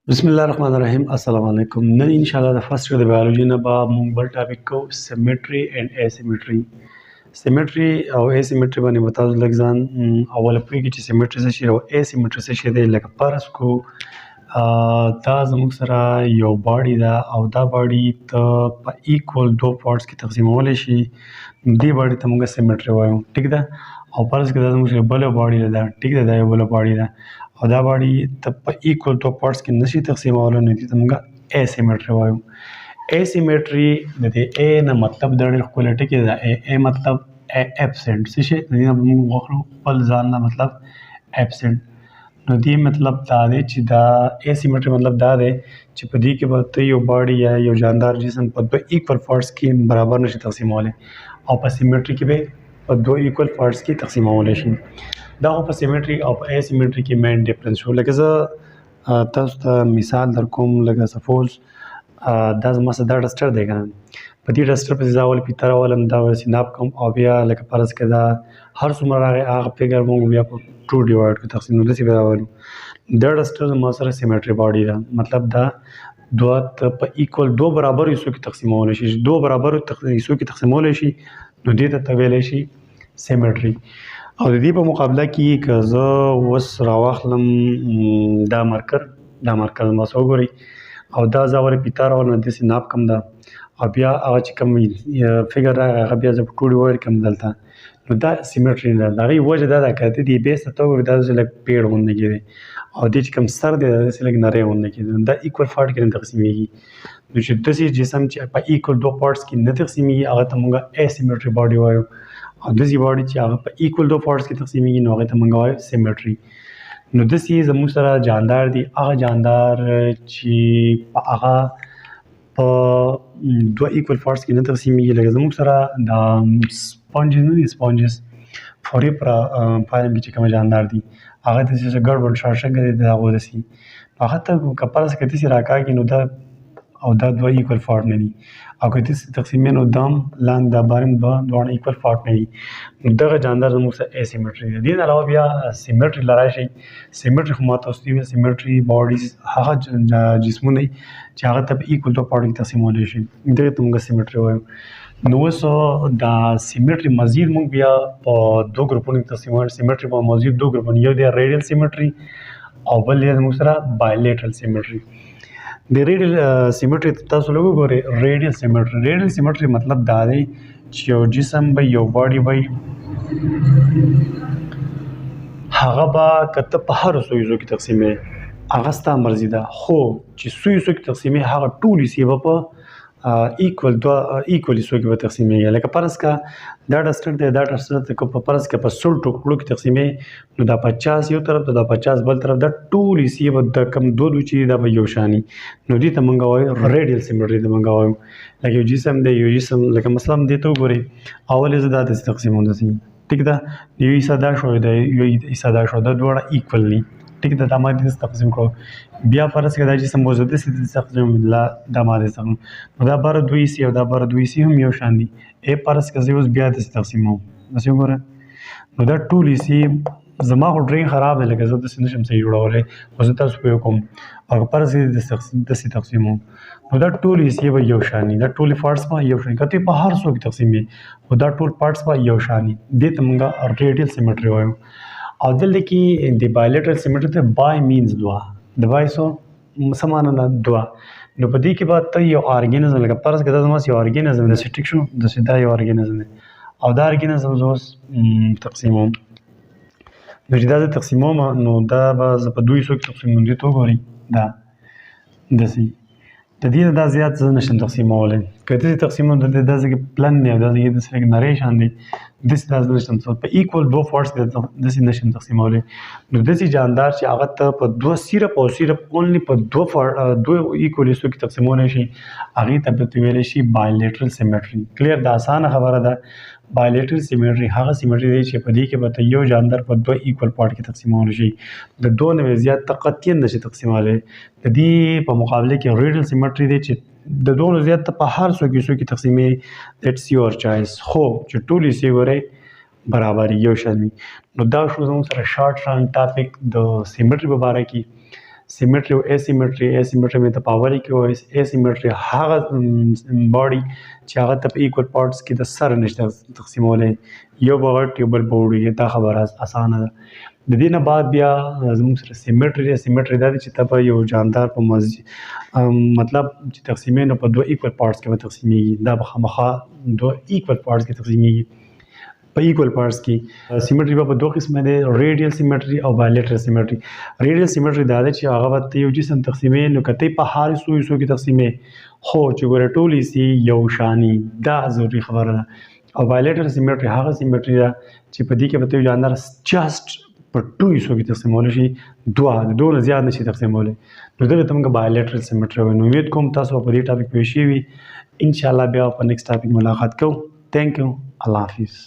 بسم الله الرحمن الرحیم. السلام علیکم. نن ان شاء الله د فرست د بیولوژي نه به موږ بل ټاپک کو سیمیټری اینڈ اسیمیټری. سیمیټری او اسیمیټری باندې به تاسو لږ ځان اوله پوهیږئ چې سیمیټری څه شی او اسیمیټری څه شی دی. لکه فرض کو دا زموږ سره یو باډي ده او دا باډي ته په ایکول دو پارټس کې تقسیمولی شي. دې باډي ته موږ سیمیټری وایو. ټیک ده. او فرض کړه دا زموږ سره بله باډي ده. ټیک ده، دا یو بله باډي ده او دا باډي ته په ایکول دو پارټس کې نشي تقسیمولی، نو دې ته موږ اسیمیټری وایو. اسیمیټری د دې ا نه مطلب دا ډېر ښکلی ټکي ده. ا مطلب ابسنټ څه شی، د دې نه به موږ واخلو خپل ځان نه مطلب ابسنټ. نو دې مطلب دا دی چې دا اسیمیټری مطلب دا دی چې په دې کې به ته یو باډي یا یو جاندار جسم په دوه ایکول پارټس کې برابر نشي تقسیمولی او په سیمیټری کې به په دوه ایکول پارټس کې تقسیمولی شي. دا خو په سیمیټری او په اسیمیټری کې مین ډیفرنس شو. لکه زه تاسو ته مثال در کوم. لکه سپوز دا زما سره دا ډسټر دی که نه، په دې ډسټر پسې زه اول پیته راولم، دا ورسې ناب کوم او بیا لکه فرض کړه دا هر څومره راغی هغه فګر موږ بیا په ټو ډیوایډ کړو، تقسیم نو داسې به راولو. دا ډسټر زما سره سیمیټری باډي ده، مطلب دا دوه په ایکول دو برابر حصو کې تقسیمولی شي. دو برابر حصو کې تقسیمولی شي نو دې ته ویلی شي سیمیټری. او د دې په مقابله کې که زه اوس راواخلم دا مارکر زما سره وګورئ او دا زه اول پیته راولم، داسې ناب کړم دا او بیا هغه چې کوم فګر راغی هغه بیا زه په ټو ډیوایډ کړم دلته، نو دا سیمیټري نه ده. د هغې وجه دا ده که ته دې بیس ته ته وګورې دا داسې لږ پیړ غوندې دی او دې چې کوم سر دی دا داسې لږ نری غوندې دی. دا ایکول پارټ کې نه تقسیمیږي. نو چې داسې جسم چې په ایکول دو پارټس کې نه تقسیمیږي هغه ته موږ اسیمیټري باډي وایو. او داسې باډي چې هغه په ایکول دو پارټس کې تقسیمیږي نو هغې ته موږ وایو سیمیټري. نو داسې زموږ سره جاندار دي، هغه جاندار چې په هغه په دوه ایکول پارټس کې نه تقسیمیږي. لکه زموږ سره دا سپانجز نه دي، سپانجز فوري پر فارم کې چې کومه جاندار دي هغه داسې ګډوډ شارټ شکل دی د هغو داسې هغه ته که فرض کړه داسې راکاږي نو دا او دا دوه ایکول پارټ نه دي، او که داسې تقسیموي نو دا هم لاندې دا بار هم دواړه ایکول پارټ نه دي. نو دغه جاندار زموږ سره اسیمیټري دی. دې نه علاوه بیا سیمیټري له راشئ. سیمیټري خو ما تاسو ته ویل سیمیټري باډیز هغه جسمونه دي چې هغه ته په ایکول دو پارټو کې تقسیمولی شي، دغې ته موږ سیمیټري وایو. نو اوس دا سیمیټري مزید موږ بیا په دوه ګروپونو کې تقسیموو. سیمیټري په مزید دوه ګروپونه، یو دی ریډیل سیمیټري او بل دی زموږ سره بایلیټرل سیمیټري. د ریډیل سیمیټري تاسو لږ وګورئ. ریډیل سیمیټري مطلب دا دی چې یو جسم به یو باډي به هغه به که ته په هرو څو حصو کې تقسیموې هغه ستا مرضي ده، خو چې څو حصو کې تقسیموې هغه ټول حصې به په ایکول حصو کې به تقسیمیږي. لکه فرض کړه دا ډسټر دی، دا ډسټر ته که په فرض کړه په 100 ټوکرو کې تقسیموي نو دا 50 یو طرف ته، دا 50 بل طرف، دا ټول حصې به د کوم دوه چې دي دا به یو شاني. نو دې ته موږ وایو ریډیل سیمیټري ته موږ وایو. لکه یو جسم دی، یو جسم لکه مثلا دې ته وګورئ اول یې زه دا داسې تقسیموم داسې، ټیک ده، یو حصه دا شو دا یو حصه دا شو، دا دواړه ایکول دي، ټیک ده. دا ما داسې تقسیم کړو. بیا فرض کړه دا جسم وزه داسې تقسیم دا ما داسې تقسیم، نو دا باره دوه حصې او دا باره دوه حصې هم یو شان دي. فرض کړه زه اوس بیا داسې تقسیموم، داسې وګوره نو دا ټول حصې زما خو ډرینګ خراب دی، لکه زه داسې نشم صحیح جوړولی، خو زه تاسو پوه کوم. او که فرض کړه داسې تقسیموم نو دا ټول حصې به یو شان دي، دا ټول پارټس به یو شان دي. که ته په هر څو کې تقسیموي خو دا ټول پارټس به یو شان دي. دې ته موږ ریډیل سیمیټري وایو. او دلته کې د بایلیټرل سیمیټري ته بای مینز دوه، د بای څه معنا ده؟ دوه. نو په دې کې به ته یو ارګینزم لکه فرض کړه دا زما یو ارګینزم داسې ټیک شو، داسې دا یو ارګینزم دی او دا ارګینزم زه اوس تقسیموم. نو چې دا زه تقسیموم نو دا به زه په دوه حصو کې تقسیموم. دې ته وګورئ دا داسې د دې نه دا زیات زه نشم تقسیمولی. که داسې تقسیموم دا ځای کې پلن دی او دا ځای کې داسې لږ نری شان دی، داسې دا زه نشم په ایکول دو پارټس کې داسې نشم تقسیمولی. نو داسې جاندار چې هغه ته په دوه صرف اونلی په دوه ایکول حصو کې تقسیمولی شي هغې ته به ویلی شي بایلیټرل سیمیټري. کلیر، دا اسانه خبره ده. بایلیټرل سیمیټري هغه سیمیټري دی چې په دې کې به ته یو جاندار په دوه ایکول پارټ کې تقسیمولی شي، د دوه نه زیات ته قطعاً نشي تقسیمولی. د دې په مقابله کې ریډیل سیمیټري دی چې د دوه نه زیات ته په هر څو حصو کې تقسیموي، دیټس یور چایس، خو چې ټول حصې ګورئ برابر یو شان وي. نو دا شو زموږ سره شارټ ران ټاپک د سیمیټري په باره کې. سیمیټري او اسیمیټري. اسیمیټري مې تفاوت کوي. اسیمیټري هغه باډي چې هغه ته په ایکول پارټس کې د سر نشته تقسیمولی، یو به غټ یو بل به وړوکی. دا خبره اسانه ده. د دې نه بعد بیا زموږ سره سیمیټري دی. سیمیټري دا دی چې ته په یو جاندار په مطلب چې تقسیمې نو په دوه ایکول پارټس کې به تقسیمیږي. دا به خامخا دوه ایکول پارټس کې تقسیمیږي په ایکول پارټس کې. سیمیټري به په دوه قسمه دی، ریډیل سیمیټري او بایلیټرل سیمیټري. ریډیل سیمیټري دا دی چې هغه به ته یو جسم تقسیمې نو که ته په هر حصو کې تقسیمې خو چې ګوره ټول حصې یو شاني، دا ضروري خبره ده. او بایلیټرل سیمیټري هغه سیمیټري ده چې په دې کې به ته یو جاندار جسټ په ټو حصو کې تقسیمولی شي، دوه نه زیات نشي تقسیمولی. نو دغه ته موږ بایلیټرل سیمیټري وایو. نو امید کوم تاسو په دې ټاپک پوه شوي وي. انشاءالله بیا په نیکسټ ټاپک ملاقات کوو. تھینک یو. الله حافظ.